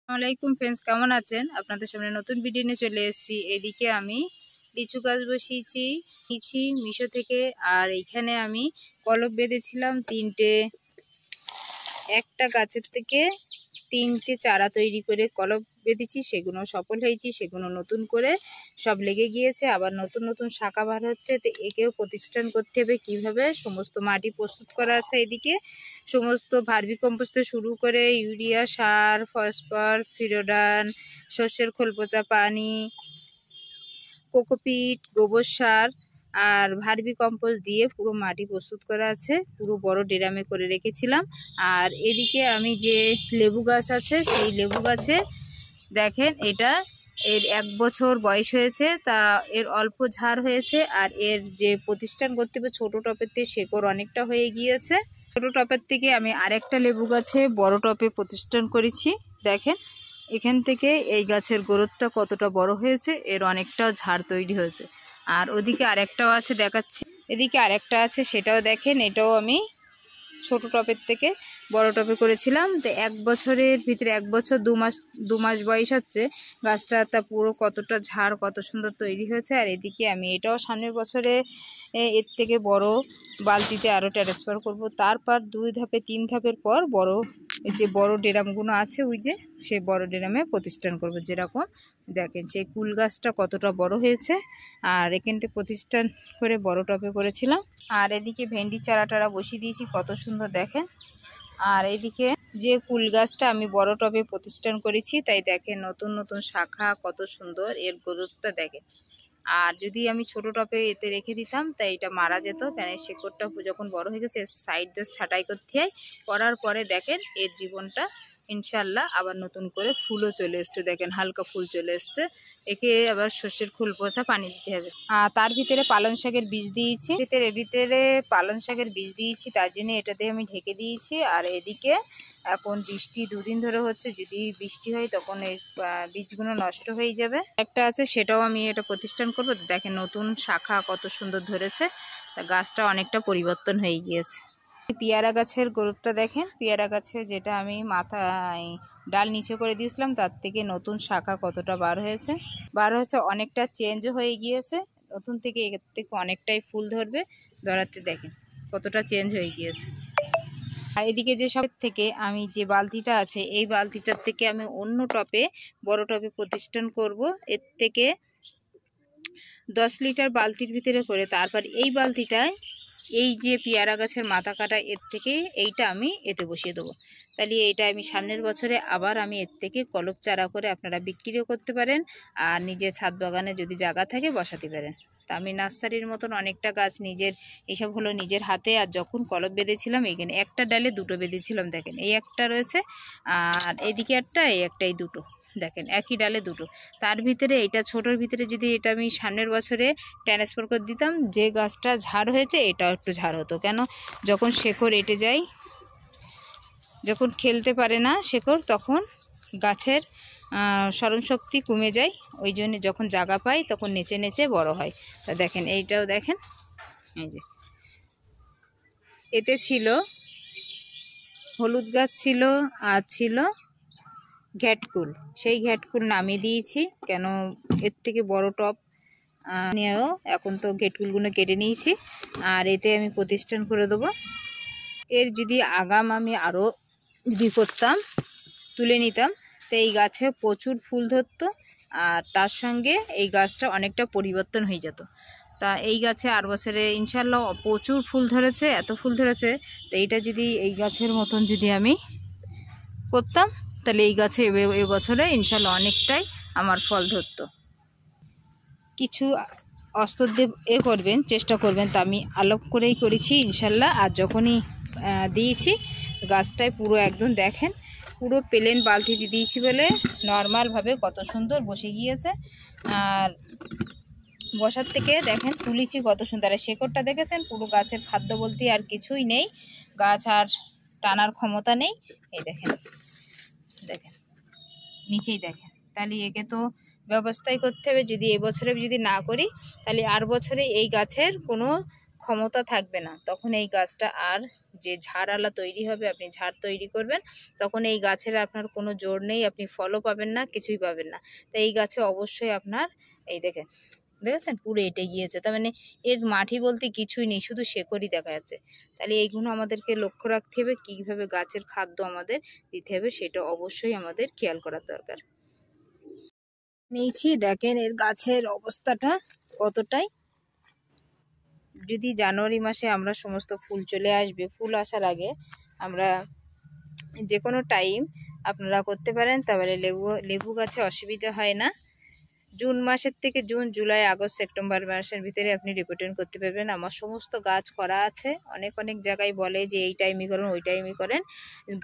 আসসালামাইকুম ফ্রেন্ডস, কেমন আছেন? আপনাদের সামনে নতুন ভিডিও নিয়ে চলে এসেছি। এদিকে আমি লিচু গাছ বসিয়েছি মিশো থেকে। আর এইখানে আমি কলপ বেঁধেছিলাম তিনটে, একটা গাছের থেকে তিনটে চারা তৈরি করে কলপ বেঁধেছি। সেগুলো সফল হয়েছি, সেগুলো নতুন করে সব লেগে গিয়েছে, আবার নতুন নতুন শাখা বার হচ্ছে। তো একেও প্রতিষ্ঠান করতে হবে কিভাবে, সমস্ত মাটি প্রস্তুত করা আছে। এদিকে সমস্ত ভার্মি কম্পোস্ট শুরু করে ইউরিয়া সার, ফসফরাস, ফিরোডান, শস্যের খোল পচা পানি, কোকোপিট, গোবর সার আর ভার্মি কম্পোস্ট দিয়ে পুরো মাটি প্রস্তুত করা আছে। পুরো বড় ড্রামে করে রেখেছিলাম। আর এদিকে আমি যে লেবু গাছ আছে, সেই লেবু গাছে দেখেন এটা এর 1 বছর বয়স হয়েছে, তা এর অল্প ঝাড় হয়েছে। আর এর যে প্রতিষ্ঠান করতে হবে ছোট টপের থেকে শেকড় অনেকটা হয়ে গিয়েছে। ছোট টপের থেকে আমি আরেকটা লেবু গাছে বড় টপে প্রতিষ্ঠান করেছি। দেখেন এখান থেকে এই গাছের গ্রোথটা কতটা বড় হয়েছে, এর অনেকটাও ঝাড় তৈরি হয়েছে। আর ওদিকে আরেকটাও আছে দেখাচ্ছি, এদিকে আরেকটা আছে সেটাও দেখেন। এটাও আমি ছোট টপের থেকে বড় টপে করেছিলাম। তো 1 বছরের ভিতরে 1 বছর 2 মাস বয়স হচ্ছে গাছটা, তা পুরো কতটা ঝাড় কত সুন্দর তৈরি হয়েছে। আর এদিকে আমি এটাও সামনের বছরে এর থেকে বড় বালতিতে আরও ট্রান্সফার করব। তারপর 2 ধাপে 3 ধাপের পর বড় যে বড় ড্রামগুলো আছে ওই যে সেই বড় ড্রামে প্রতিষ্ঠান করব। যেরকম দেখেন সেই কুল গাছটা কতটা বড় হয়েছে, আর এখানটা প্রতিষ্ঠান করে বড় টপে করেছিলাম। আর এদিকে ভেন্ডি চারা টারা বসিয়ে দিয়েছি, কত সুন্দর দেখেন। আর এদিকে যে কুল গাছটা আমি বড় টবে প্রতিষ্ঠান করেছি, তাই দেখেন নতুন নতুন শাখা কত সুন্দর, এর গ্রোথটা দেখেন। আর যদি আমি ছোট টবে এতে রেখে দিতাম তাই এটা মারা যেত, কেন শেকড়টা যখন বড় হয়ে গেছে সাইড দিয়ে ছাঁটাই করতে হয়। করার পরে দেখেন এর জীবনটা ইনশাল্লাহ আবার নতুন করে ফুলও চলে এসছে। দেখেন হালকা ফুল চলে এসছে। একে আবার শস্যের খোল পচা পানি দিতে হবে। আর তার ভিতরে পালং শাকের বীজ দিয়েছি, ভিতরে পালং শাকের বীজ দিয়েছি, তার জন্য এটাতে আমি ঢেকে দিয়েছি। আর এদিকে এখন বৃষ্টি 2 দিন ধরে হচ্ছে, যদি বৃষ্টি হয় তখন এই বীজগুলো নষ্ট হয়ে যাবে। একটা আছে সেটাও আমি এটা প্রতিষ্ঠান করব। দেখেন নতুন শাখা কত সুন্দর ধরেছে, তা গাছটা অনেকটা পরিবর্তন হয়ে গিয়েছে। পেয়ারা গাছের গ্রোথটা দেখেন, পেয়ারা গাছে যেটা আমি মাথায় ডাল নিচে করে দিয়েছিলাম তার থেকে নতুন শাখা কতটা বার হয়েছে, অনেকটা চেঞ্জও হয়ে গিয়েছে। নতুন থেকে এর থেকে অনেকটাই ফুল ধরবে, ধরাতে দেখেন কতটা চেঞ্জ হয়ে গিয়েছে। আর এদিকে যে সব থেকে আমি যে বালতিটা আছে এই বালতিটার থেকে আমি অন্য টপে বড় টপে প্রতিষ্ঠান করব। এর থেকে 10 লিটার বালতির ভিতরে করে তারপর এই বালতিটায় এই যে পেয়ারা গাছের মাথা কাটা এর থেকে এইটা আমি এতে বসিয়ে দেবো। তাহলে এইটা আমি সামনের বছরে আবার আমি এর থেকে কলপ চারা করে আপনারা বিক্রিও করতে পারেন, আর নিজের ছাদ বাগানে যদি জায়গা থাকে বসাতে পারেন। তা আমি নার্সারির মতন অনেকটা গাছ নিজের, এইসব হলো নিজের হাতে। আর যখন কলপ বেঁধেছিলাম এইখানে একটা ডালে 2টো বেঁধেছিলাম, দেখেন এই একটা রয়েছে আর এইদিকে একটা, এই একটা, এই 2টো দেখেন একই ডালে 2টো। তার ভিতরে এটা ছোটোর ভিতরে যদি এটা আমি সামনের বছরে ট্রান্সফার করে দিতাম, যে গাছটা ঝাড় হয়েছে এটাও একটু ঝাড় হতো। কেন যখন শেকড় এঁটে যায়, যখন খেলতে পারে না শেকড়, তখন গাছের স্মরণশক্তি কমে যায়। ওই জন্য যখন জায়গা পায় তখন নেচে নেচে বড় হয়। তা দেখেন এইটাও দেখেন, এই যে এতে ছিল হলুদ গাছ ছিল আর ছিল ঘ্যাটকুল, সেই ঘ্যাটকুল নামিয়ে দিয়েছি। কেন এর থেকে বড় টপ নিয়েও এখন তো ঘ্যাটকুলগুলো কেটে নিয়েছি। আর এতে আমি প্রতিষ্ঠান করে দেবো। এর যদি আগাম আমি আরও যদি করতাম, তুলে নিতাম, তো এই গাছে প্রচুর ফুল ধরতো, আর তার সঙ্গে এই গাছটা অনেকটা পরিবর্তন হয়ে যেত। তা এই গাছে আর বছরে ইনশাল্লাহ প্রচুর ফুল ধরেছে, এত ফুল ধরেছে। তো এইটা যদি এই গাছের মতন যদি আমি করতাম তাহলে এই গাছে এবছরে ইনশাল্লাহ অনেকটাই আমার ফল ধরতো। কিছু অস্ত্র দিয়ে করবেন, চেষ্টা করবেন, তা আমি আলোক করেই করেছি ইনশাল্লাহ। আর যখনই দিয়েছি গাছটায় পুরো একদম দেখেন পুরো প্লেন বালতি দিয়ে দিয়েছি বলে নর্মালভাবে কত সুন্দর বসে গিয়েছে। আর বসার থেকে দেখেন তুলেছি কত সুন্দর। আর শেকড়টা দেখেছেন, পুরো গাছের খাদ্য বলতে আর কিছুই নেই, গাছ আর টানার ক্ষমতা নেই। এই দেখেন দেখেন নিচেই দেখেন। তাহলে একে তো ব্যবস্থাই করতে হবে। যদি এবছরে যদি না করি তাহলে আর বছরে এই গাছের কোনো ক্ষমতা থাকবে না, তখন এই গাছটা আর যে ঝাড়আলা তৈরি হবে, আপনি ঝাড় তৈরি করবেন, তখন এই গাছের আপনার কোনো জোর নেই, আপনি ফলও পাবেন না, কিছুই পাবেন না। তাই এই গাছে অবশ্যই আপনার এই দেখেছেন পুরো এঁটে গিয়েছে, তার মানে এর মাটি বলতে কিছুই নেই, শুধু শেকড়ই দেখা যাচ্ছে। তাহলে এইগুলো আমাদেরকে লক্ষ্য রাখতে হবে, কীভাবে গাছের খাদ্য আমাদের দিতে হবে সেটা অবশ্যই আমাদের খেয়াল করার দরকার। নিয়েছি, দেখেন এর গাছের অবস্থাটা কতটাই। যদি জানুয়ারি মাসে আমরা সমস্ত ফুল চলে আসবে, ফুল আসার আগে আমরা যে কোনো টাইম আপনারা করতে পারেন, তারপরে লেবু গাছে অসুবিধা হয় না। জুন মাসের থেকে জুন, জুলাই, আগস্ট, সেপ্টেম্বর মাসের ভিতরে আপনি রিপোর্টিং করতে পারবেন। আমার সমস্ত গাছ করা আছে, অনেক জায়গায় বলে যে এই টাইমই করেন, ওই টাইমই করেন।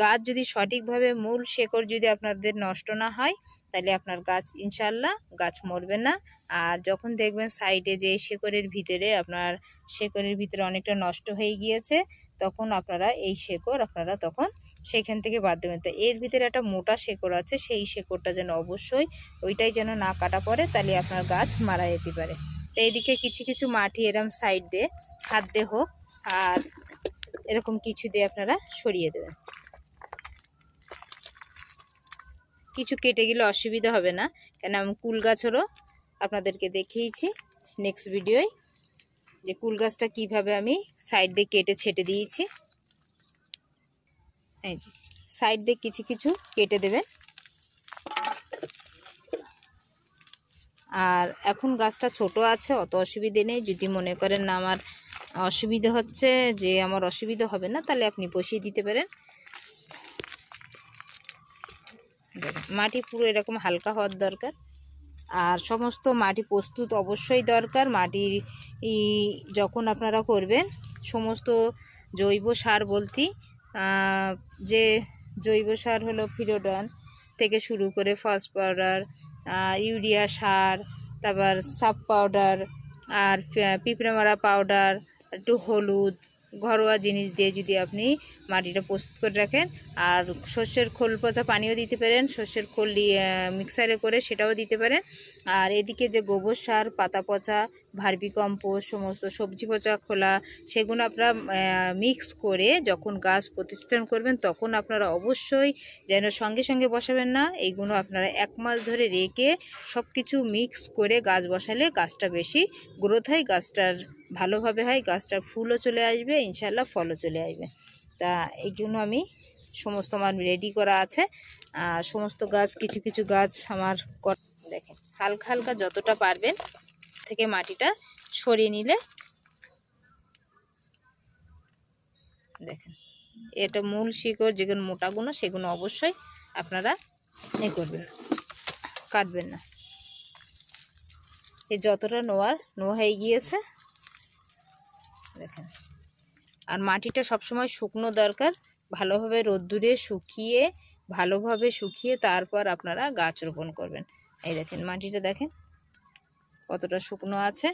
গাছ যদি সঠিকভাবে মূল শেকড় যদি আপনাদের নষ্ট না হয়, তাহলে আপনার গাছ ইনশাল্লাহ গাছ মরবে না। আর যখন দেখবেন সাইডে যে শেকড়ের ভিতরে অনেকটা নষ্ট হয়ে গিয়েছে, তখন আপনারা এই শেকড় আপনারা তখন সেখান থেকে বাদ দেবেন। তো এর ভিতরে একটা মোটা শেকড় আছে, সেই শেকড়টা যেন অবশ্যই ওইটাই যেন না কাটা পড়ে, তাহলে আপনার গাছ মারা যেতে পারে। তো এইদিকে কিছু মাটি এরম সাইড দিয়ে হাত দিয়ে হোক আর এরকম কিছু দিয়ে আপনারা সরিয়ে দেবেন। কিছু কেটে গেলে অসুবিধা হবে না, কেন আমি কুল গাছেরও আপনাদেরকে দেখিয়েছি নেক্সট ভিডিওয় যে কুল গাছটা কীভাবে আমি সাইড দিয়ে কেটে ছেটে দিয়েছি। এই যে সাইড দিয়ে কিছু কেটে দেবেন। আর এখন গাছটা ছোট আছে, অত অসুবিধে নেই। যদি মনে করেন না আমার অসুবিধা হচ্ছে, যে আমার অসুবিধা হবে না, তাহলে আপনি বসিয়ে দিতে পারেন। মাটি পুরো এরকম হালকা হওয়ার দরকার। আর সমস্ত মাটি প্রস্তুত অবশ্যই দরকার। মাটি যখন আপনারা করবেন, সমস্ত জৈব সার বলতে যে জৈব সার হলো ফিরোডন থেকে শুরু করে ফস পাউডার, ইউরিয়া সার, তারপর সাপ পাউডার, আর পিঁপড়ে মারা পাউডার, একটু হলুদ, ঘরোয়া জিনিস দিয়ে যদি আপনি মাটিটা প্রস্তুত করে রাখেন, আর সর্ষের খোল পচা পানিও দিতে পারেন, সর্ষের খোল মিক্সারে করে সেটাও দিতে পারেন। আর এদিকে যে গোবর সার, পাতা পচা, ভার্মি কম্পোস্ট, সমস্ত সবজি পচা খোলা, সেগুলো আপনারা মিক্স করে যখন গাছ প্রতিষ্ঠান করবেন, তখন আপনারা অবশ্যই যেন সঙ্গে বসাবেন না, এইগুলো আপনারা 1 মাস ধরে রেখে সব কিছু মিক্স করে গাছ বসালে গাছটা বেশি গ্রোথ হয়, গাছটার ভালোভাবে হয়, গাছটার ফুলও চলে আসবে, ইনশাল্লাহ ফলও চলে আসবে। তা এই জন্য আমি সমস্ত আমার রেডি করা আছে। আর সমস্ত গাছ কিছু গাছ আমার দেখেন হালকা যতটা পারবেন থেকে মাটিটা সরিয়ে নিলে, দেখেন এটা মূল শিকড় যেগুলো মোটাগুলো, সেগুলো অবশ্যই আপনারা করবেন, কাটবেন না। এই যতটা নোয়া হয়ে গিয়েছে দেখেন। আর মাটিটা সবসময় শুকনো দরকার, ভালোভাবে রোদ্দুরে শুকিয়ে তারপর আপনারা গাছ রোপণ করবেন। এই দেখেন মাটিটা দেখেন কতটা শুকনো আছে।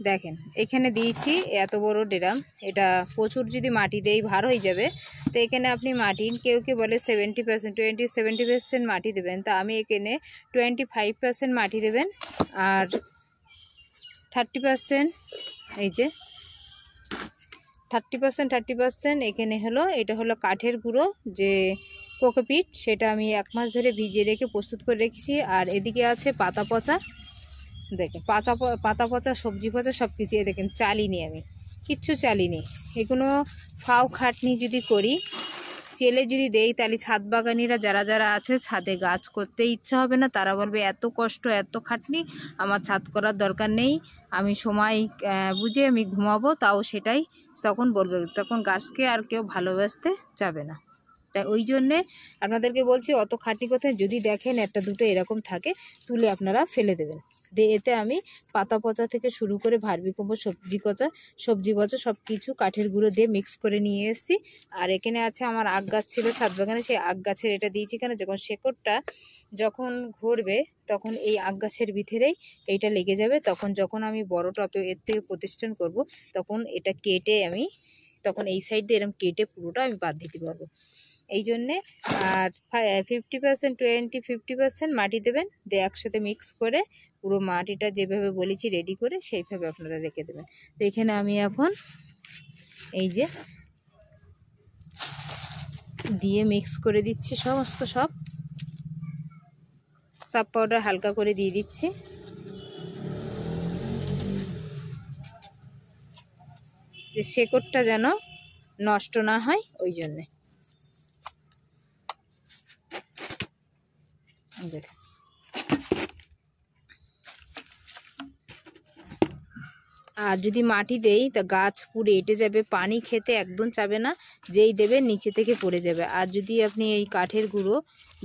দেখেন এখানে দিয়েছি এত বড় ড্রাম, এটা প্রচুর যদি মাটি দেই ভার হয়ে যাবে। তো এখানে আপনি মাটি, কেউ বলে 70% মাটি দেবেন, তা আমি এখানে 25% মাটি দেবেন, আর 30% এই যে 30% এখানে এটা হলো কাঠের গুঁড়ো, যে কোকোপিট, সেটা আমি 1 মাস ধরে ভিজিয়ে রেখে প্রস্তুত করে রেখেছি। আর এদিকে আছে পাতা পচা, দেখেন পাতা পচা, সবজি পচা সব কিছু। দেখেন চালিনি, আমি কিচ্ছু চালিনি। এগুলো ফাও খাটনি যদি করি, চেলে যদি দেই, তাহলে ছাদ বাগানিরা যারা আছে, ছাদে গাছ করতে ইচ্ছা হবে না, তারা বলবে এত কষ্ট এত খাটনি, আমার ছাদ করার দরকার নেই, আমি সময় বুঝে আমি ঘুমাবো, তাও সেটাই তখন বলবে, তখন গাছকে আর কেউ ভালোবাসতে যাবে না। তাই ওই জন্যে আপনাদেরকে বলছি, অত খাটনি কোথায়, যদি দেখেন একটা দুটো এরকম থাকে, তুলে আপনারা ফেলে দেবেন। এতে আমি পাতা পচা থেকে শুরু করে ভার্মি কম্পোস্ট, সবজি পচা সব কিছু কাঠের গুঁড়ো দিয়ে মিক্স করে নিয়ে এসেছি। আর এখানে আছে আমার আখ গাছ ছিল ছাদ বাগানে, সেই আখ গাছের এটা দিয়েছি কেন, যখন শেকড়টা যখন ঘুরবে, তখন এই আখ গাছের ভিতরেই এইটা লেগে যাবে, যখন আমি বড় টপে এর থেকে প্রতিষ্ঠান করব, তখন এটা কেটে আমি তখন এই সাইড দিয়ে এরকম কেটে পুরোটা আমি বাদ দিতে পারবো, এই জন্যে। আর 50% মাটি দেবেন, দিয়ে একসাথে মিক্স করে পুরো মাটিটা যেভাবে বলেছি রেডি করে সেইভাবে আপনারা রেখে দেবেন। তো এখানে আমি এখন এই যে দিয়ে মিক্স করে দিচ্ছি সমস্ত সব সাব পাউডার হালকা করে দিয়ে দিচ্ছি। যে শেকড়টা যেন নষ্ট না হয় ওই জন্যে। দেখেন আর যদি মাটি দেই তা গাছ পুড়ে এঁটে যাবে, পানি খেতে একদম চাবে না, যেই দেবে নিচে থেকে পড়ে যাবে। আর যদি আপনি এই কাঠের গুঁড়ো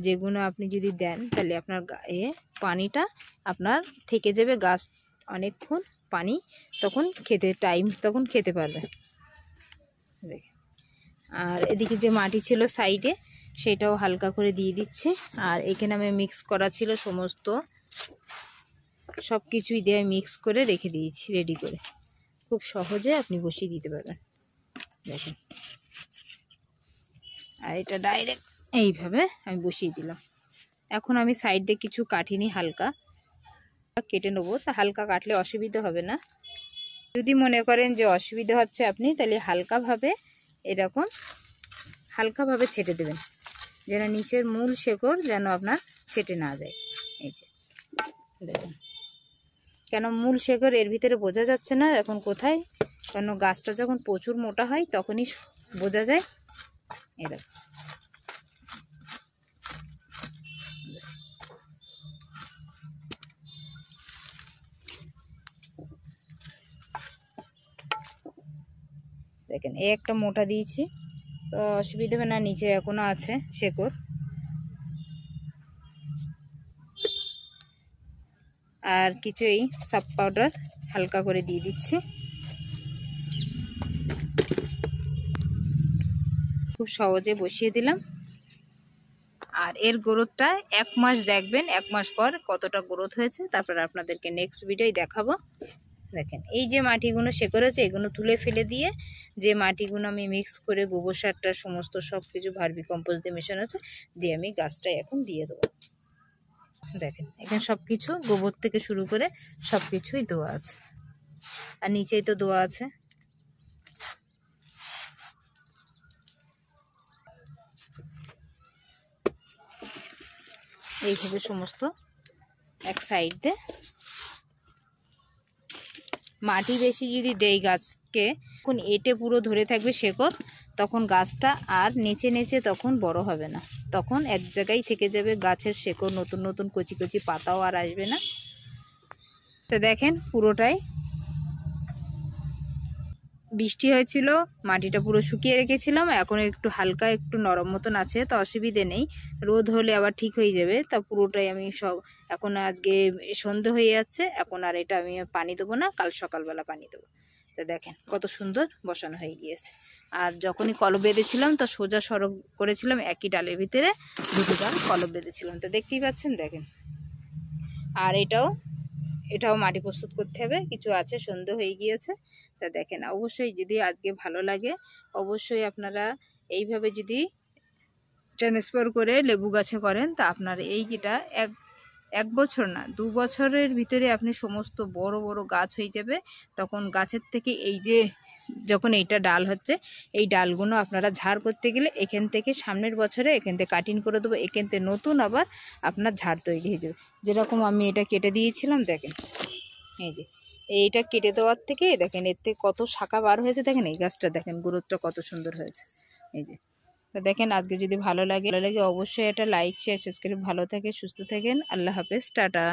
যেগুলো আপনি যদি দেন তাহলে আপনার গায়ে পানিটা আপনার থেকে যাবে, গাছ অনেকক্ষণ পানি তখন তখন খেতে পারবে। দেখেন আর এদিকে যে মাটি ছিল সাইডে সেটাও হালকা করে দিয়ে দিচ্ছি। আর এখানে আমি মিক্স করা ছিল সমস্ত সব কিছুই দিয়ে মিক্স করে রেখে দিয়েছি রেডি করে, খুব সহজে আপনি বসিয়ে দিতে পারবেন। দেখেন আর এটা ডাইরেক্ট এইভাবে আমি বসিয়ে দিলাম। এখন আমি সাইড দিয়ে কিছু কাটিনি, হালকা কেটে নেবো, তা হালকা কাটলে অসুবিধা হবে না। যদি মনে করেন যে অসুবিধা হচ্ছে আপনি তাহলে এরকম হালকাভাবে ছেটে দেবেন, যেন নিচের মূল শেকড় যেন আপনার ছেটে না যায়। এই যে দেখুন, কেন মূল শেকড় এর ভিতরে বোঝা যাচ্ছে না এখন কোথায়, কেন গাছটা যখন প্রচুর মোটা হয় তখনই বোঝা যায়। এরকম দেখেন এই একটা মোটা দিয়েছি, তো অসুবিধা হবে না, নিচে এখনো আছে শেকড়। আর কিছুই সাব পাউডার হালকা করে দিয়ে দিচ্ছি, খুব সহজে বসিয়ে দিলাম। আর এর গ্রোথটা 1 মাস দেখবেন, 1 মাস পর কতটা গ্রোথ হয়েছে, তারপর আপনাদেরকে নেক্সট ভিডিওয় দেখাবো। দেখেন এই যে মাটিগুলো শেকড় আছে এগুলো তুলে ফেলে দিয়ে যে মাটিগুলো আমি মিক্স করে গোবর সারটা সমস্ত সব কিছু ভার্মি কম্পোস্ট দিয়ে মেশানো আছে দিয়ে আমি গাছটা এখন দিয়ে দেবো। দেখেন এখানে সব কিছু গোবর থেকে শুরু করে সব কিছুই দেওয়া আছে, আর নিচেই তো দেওয়া আছে। এইভাবে সমস্ত এক সাইডে মাটি বেশি যদি দেই গাছকে, তখন এঁটে পুরো ধরে থাকবে শেকড়, তখন গাছটা আর নেচে নেচে তখন বড় হবে না, তখন এক জায়গায় থেকে যাবে গাছের শেকড়, নতুন নতুন কচি কচি পাতাও আর আসবে না। তো দেখেন পুরোটাই বৃষ্টি হয়েছিল, মাটিটা পুরো শুকিয়ে রেখেছিলাম, এখন একটু হালকা একটু নরম মতন আছে, তো অসুবিধে নেই, রোদ হলে আবার ঠিক হয়ে যাবে। তা পুরোটাই আমি সব এখন আজকে সন্ধে হয়ে যাচ্ছে, এখন আর এটা আমি পানি দেবো না, কাল সকালবেলা পানি দেবো। তো দেখেন কত সুন্দর বসানো হয়ে গিয়েছে। আর যখনই কলম বেঁধেছিলাম তো সোজা সড়ক করেছিলাম, একই ডালের ভিতরে দুটো ডাল কলম বেঁধেছিলাম, তো দেখতেই পাচ্ছেন। দেখেন আর এটাও মাটি প্রস্তুত করতে হবে, কিছু আছে, সন্ধে হয়ে গিয়েছে। তা দেখেন অবশ্যই যদি আজকে ভালো লাগে অবশ্যই আপনারা এইভাবে যদি ট্রান্সফার করে লেবু গাছে করেন তা আপনার এইটা এক বছর না 2 বছরের ভিতরে আপনি সমস্ত বড় বড় গাছ হয়ে যাবে। তখন গাছের থেকে এই যে যখন এইটা ডাল হচ্ছে এই ডালগুলো আপনারা ঝাড় করতে গেলে এখান থেকে সামনের বছরে এখান থেকে কাটিং করে দেবো, এখান থেকে নতুন আবার আপনার ঝাড় তৈরি হয়ে যাবে। যেরকম আমি এটা কেটে দিয়েছিলাম, দেখেন এই যে এইটা কেটে দেওয়ার থেকে দেখেন এর থেকে কত শাখা বার হয়েছে, দেখেন এই গাছটা দেখেন গ্রোথটা কত সুন্দর হয়েছে। এই যে তো দেখেন আজকে যদি ভালো লাগে অবশ্যই এটা লাইক শেয়ার সাবস্ক্রাইব, ভালো থাকে সুস্থ থাকেন, আল্লাহ হাফেজ, টাটা।